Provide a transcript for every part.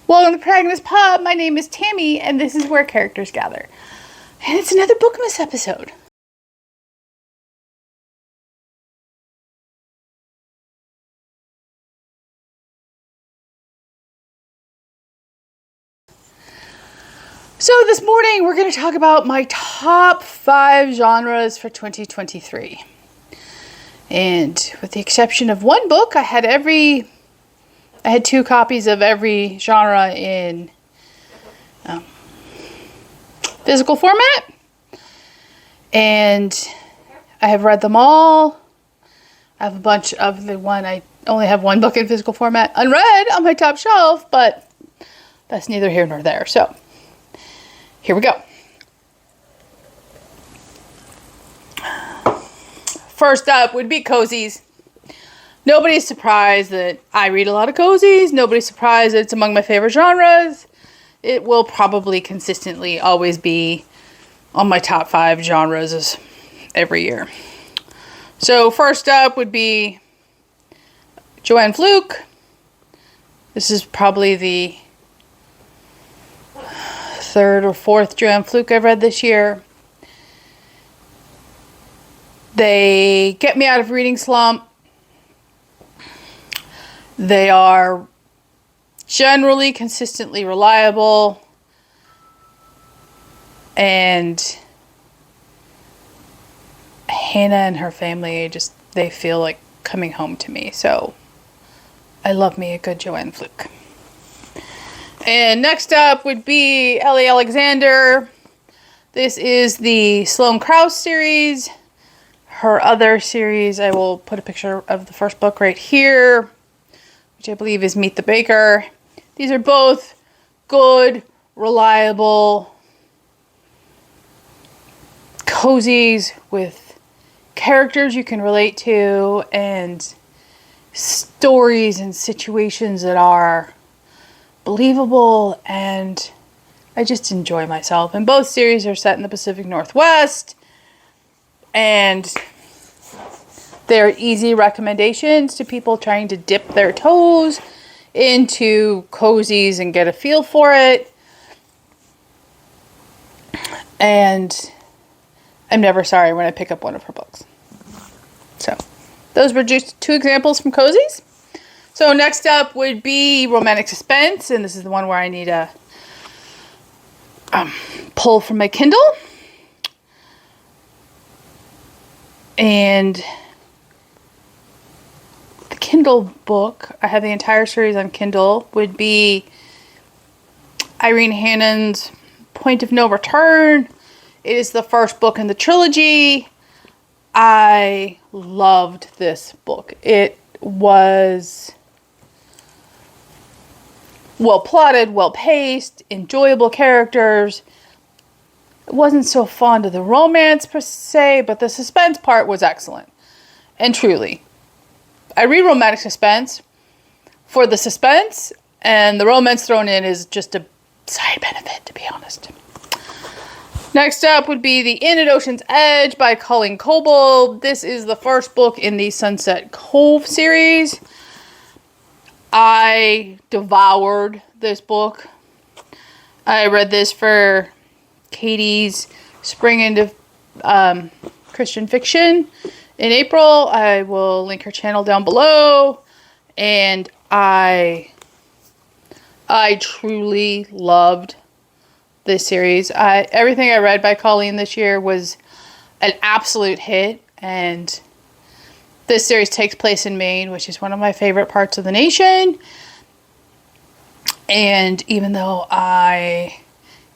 Welcome to Protagonist Pub. My name is Tammy, and this is where characters gather. And it's another Bookmas episode. So this morning, we're going to talk about my top 5 genres for 2023. And with the exception of one book, I had 2 copies of every genre in physical format. And I have read them all. I have a bunch of the one. I only have one book in physical format unread on my top shelf, but that's neither here nor there. So here we go. First up would be cozies. Nobody's surprised that I read a lot of cozies. Nobody's surprised that it's among my favorite genres. It will probably consistently always be on my top 5 genres every year. So first up would be Joanne Fluke. This is probably the 3rd or 4th Joanne Fluke I've read this year. They get me out of reading slump. They are generally consistently reliable, and Hannon and her family, they feel like coming home to me. So I love me a good Joanne Fluke. And next up would be Ellie Alexander. This is the Sloane Krause series. Her other series, I will put a picture of the first book right here, which I believe is Meet the Baker. These are both good, reliable cozies with characters you can relate to and stories and situations that are believable, and I just enjoy myself. And both series are set in the Pacific Northwest, and they're easy recommendations to people trying to dip their toes into cozies and get a feel for it. And I'm never sorry when I pick up one of her books. So those were just 2 examples from cozies. So next up would be romantic suspense, and this is the one where I need a pull from my Kindle. And the Kindle book, I have the entire series on Kindle, would be Irene Hannon's Point of No Return. It is the first book in the trilogy. I loved this book. It was well plotted, well paced, enjoyable characters. I wasn't so fond of the romance per se, but the suspense part was excellent. And truly, I read romantic suspense for the suspense, and the romance thrown in is just a side benefit, to be honest. Next up would be The Inn at Ocean's Edge by Colleen Coble. This is the first book in the Sunset Cove series. I devoured this book. I read this for Katie's Spring into Christian Fiction in April. I will link her channel down below. And I truly loved this series. Everything I read by Colleen this year was an absolute hit. And this series takes place in Maine, which is one of my favorite parts of the nation. And even though I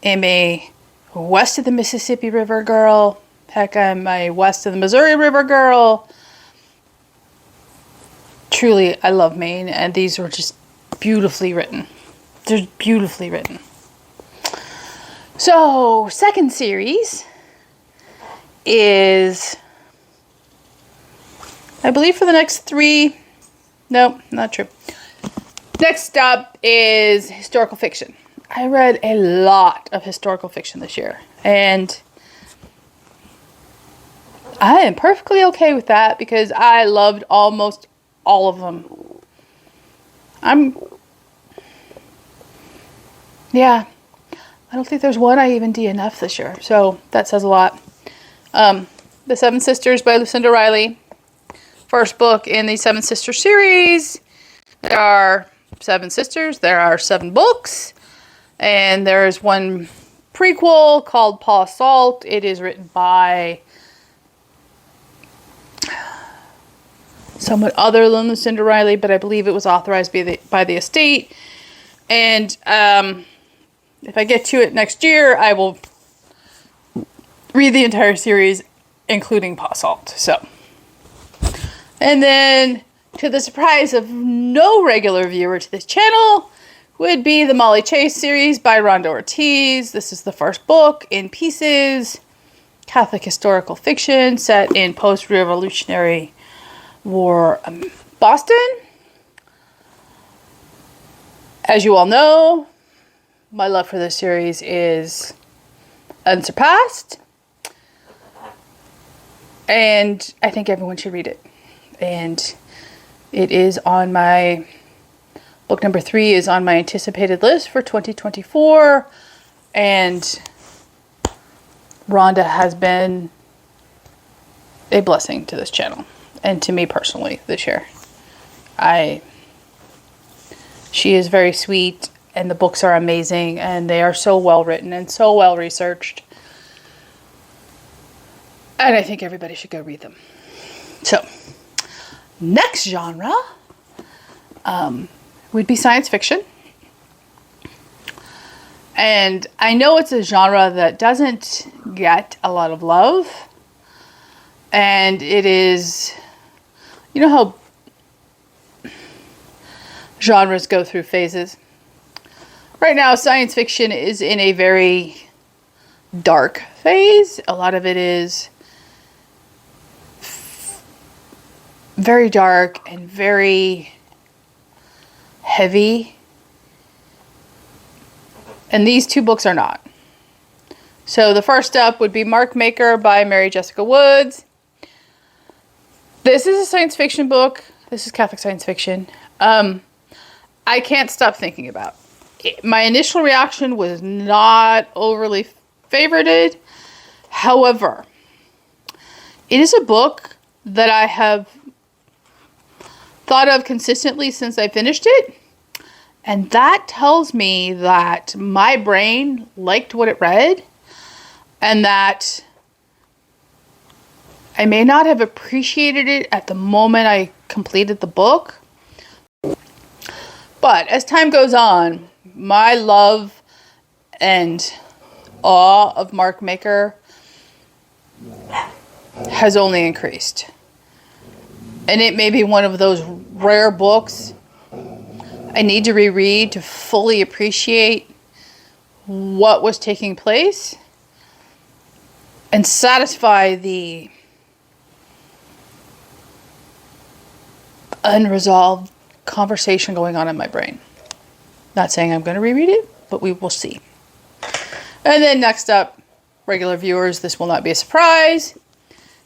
am a west of the Mississippi River girl, heck, I'm a west of the Missouri River girl, truly, I love Maine, and these were just beautifully written. They're beautifully written. So, second series is, I believe for the next 3, no, not true. Next up is historical fiction. I read a lot of historical fiction this year, and I am perfectly okay with that because I loved almost all of them. Yeah. I don't think there's one I even DNF this year. So that says a lot. The Seven Sisters by Lucinda Riley. First book in the Seven Sisters series. There are 7 sisters. There are 7 books. And there's one prequel called Paw Salt. It is written by someone other than Lucinda Riley, but I believe it was authorized by the estate. And if I get to it next year, I will read the entire series, including Paw Salt. So, and then, to the surprise of no regular viewer to this channel, would be the Molly Chase series by Rhonda Ortiz. This is the first book in pieces. Catholic historical fiction set in post-revolutionary war Boston. As you all know, my love for this series is unsurpassed. And I think everyone should read it. And it is on my... Book number 3 is on my anticipated list for 2024, and Rhonda has been a blessing to this channel, and to me personally this year. She is very sweet, and the books are amazing, and they are so well written and so well researched, and I think everybody should go read them. So, next genre, would be science fiction. And I know it's a genre that doesn't get a lot of love. And it is, you know how genres go through phases? Right now, science fiction is in a very dark phase. A lot of it is very dark and very heavy, and these 2 books are not. So the first up would be MarkMaker by Mary Jessica Woods. This is a science fiction book. This is Catholic science fiction. I can't stop thinking about it. My initial reaction was not overly favorited. However, it is a book that I have thought of consistently since I finished it. And that tells me that my brain liked what it read, and that I may not have appreciated it at the moment I completed the book. But as time goes on, my love and awe of MarkMaker has only increased. And it may be one of those rare books I need to reread to fully appreciate what was taking place and satisfy the unresolved conversation going on in my brain. Not saying I'm going to reread it, but we will see. And then next up, regular viewers, this will not be a surprise,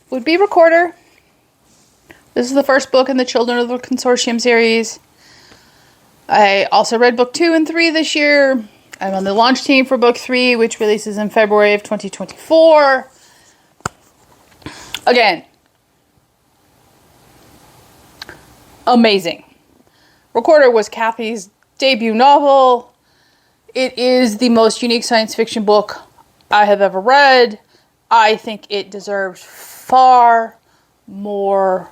would be Recorder. This is the first book in the Children of the Consortium series. I also read book 2 and 3 this year. I'm on the launch team for book 3, which releases in February of 2024. Again, amazing. Recorder was Kathy's debut novel. It is the most unique science fiction book I have ever read. I think it deserves far more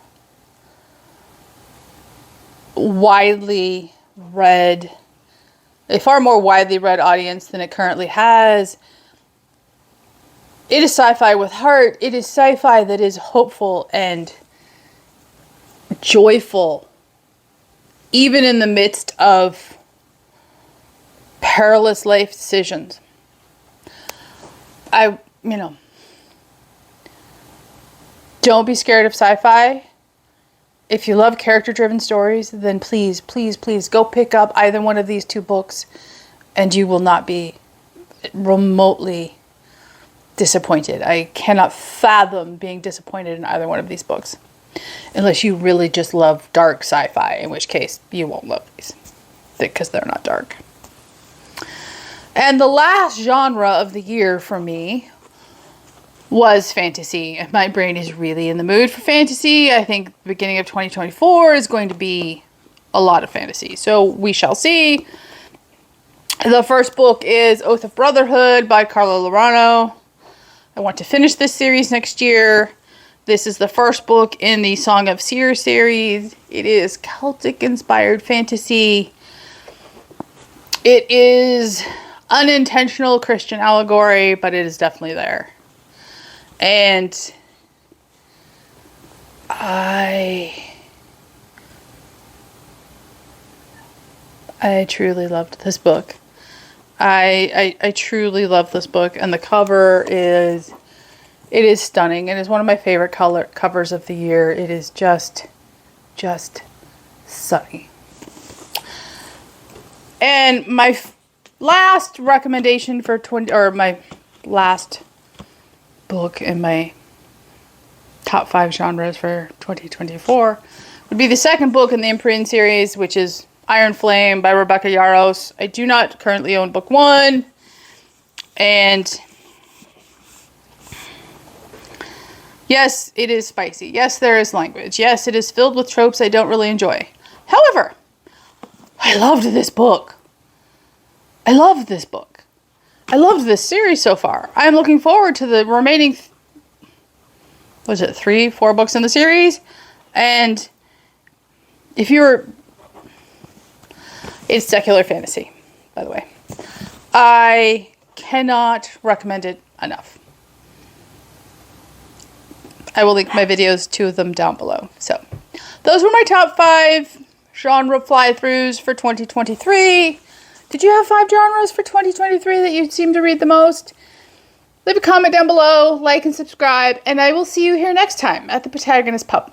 widely read, a far more widely read audience than it currently has. It is sci-fi with heart. It is sci-fi that is hopeful and joyful, even in the midst of perilous life decisions. Don't be scared of sci-fi. If you love character-driven stories, then please, please, please go pick up either one of these 2 books, and you will not be remotely disappointed. I cannot fathom being disappointed in either one of these books, unless you really just love dark sci-fi, in which case you won't love these, because they're not dark. And the last genre of the year for me was fantasy. And my brain is really in the mood for fantasy. I think the beginning of 2024 is going to be a lot of fantasy. So we shall see. The first book is Oath of Brotherhood by Carla Laureano. I want to finish this series next year. This is the first book in the Song of Seer series. It is Celtic-inspired fantasy. It is unintentional Christian allegory, but it is definitely there. And I truly loved this book. I truly love this book, and the cover is stunning. It is one of my favorite covers of the year. It is just sunny. And my last recommendation for my last book in my top 5 genres for 2024 would be the second book in the Irene series, which is Iron Flame by Rebecca Yarros. I do not currently own book 1, and yes, it is spicy. Yes, there is language. Yes, it is filled with tropes I don't really enjoy. However, I loved this book. I loved this book. I loved this series so far. I'm looking forward to the remaining, 3-4 books in the series. And if you're, it's secular fantasy, by the way. I cannot recommend it enough. I will link my videos, 2 of them, down below. So, those were my top 5 genre fly-throughs for 2023. Did you have 5 genres for 2023 that you seem to read the most? Leave a comment down below, like and subscribe, and I will see you here next time at the Protagonist Pub.